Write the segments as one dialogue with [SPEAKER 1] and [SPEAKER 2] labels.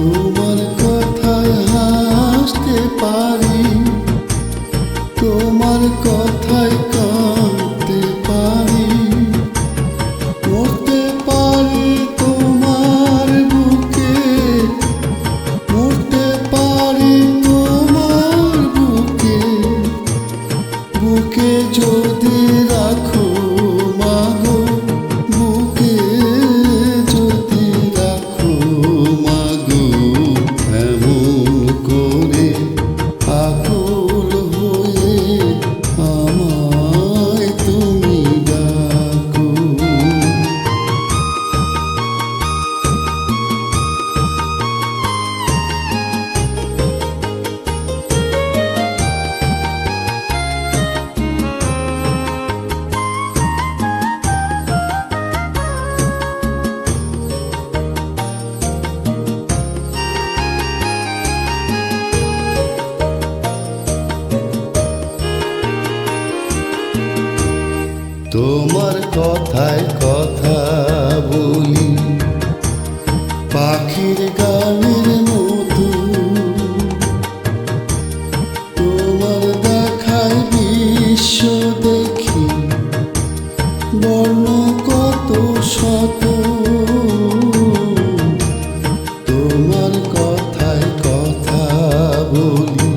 [SPEAKER 1] তোমার কথায় হাসতে পারি, তোমার কথায় কাঁদতে পারি, মরতে পারি তোমার বুকে, মরতে পারি তোমার বুকে। বুকে যদি রাখো মাগো, বুকে যদি রাখো মাগো, এমন করে আকুল হয়ে আমায় তুমি ডাকো। তোমার কথায় কথা বলি, পাখির গানের মতো। তোমার দেখায় বিশ্ব দেখি, বর্ণ কত শত। তোমার কথায় কথা বলি,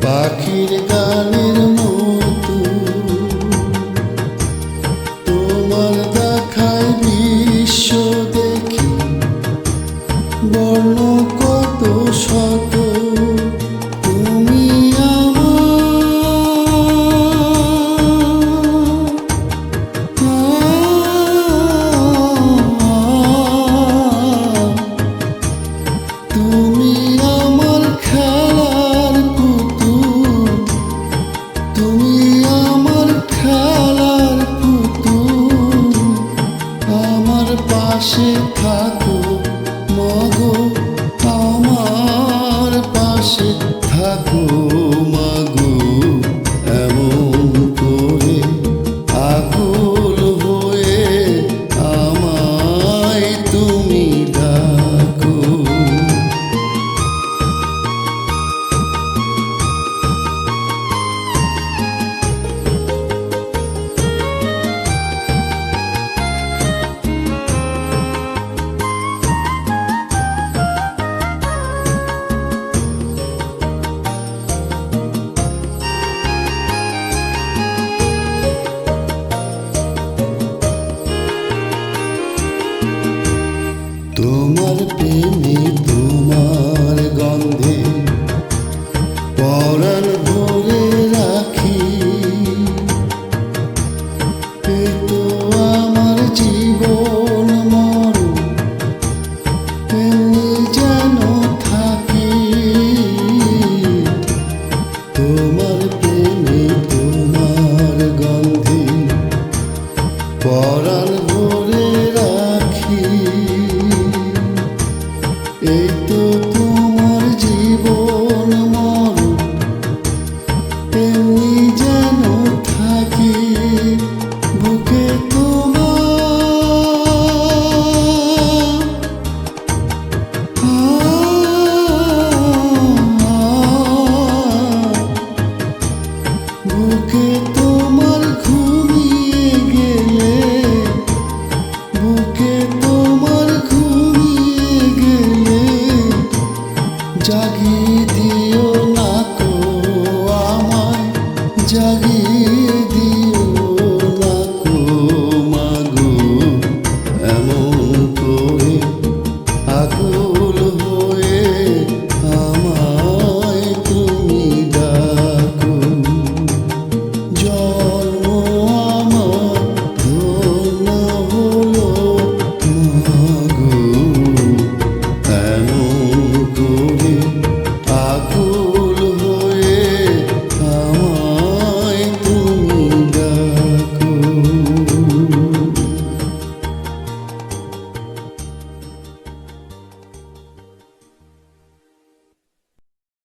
[SPEAKER 1] পাখির গানের মতো। তোমার দেখায় বিশ্ব দেখি, বর্ণ কত শত। তুমি তুমি আমার খেলার পুতুল, তুমি আমার খেলার পুতুল। আমার পাশে থাকো মাগো, আমার পাশে থাকো মাগো, এমন করে আকুল হয়ে আমায় তুমি ডাকো। তোমার প্রেমে তোমার গন্ধে পরাণ ভরে রাখি, এ তো আমার জীবন মরণ, এমনি যেন থাকি। তোমার প্রেমে তোমার গন্ধে পরাণ ভরে রাখি, এই তো তোমার জীবন মরণ, এমনি যেন থাকি। বুকে বুকে তোমার ঘুমিয়ে গেলে, বুকে তোমার ঘুমিয়ে গেলে, জাগিয়ে দিও না কো আমায়, জাগিয়ে দিও না কো মাগো, এমন করে আকুল হয়ে আমায় তুমি ডাকো। জন্ম আমার ধন্য হলো মাগো, এমন করে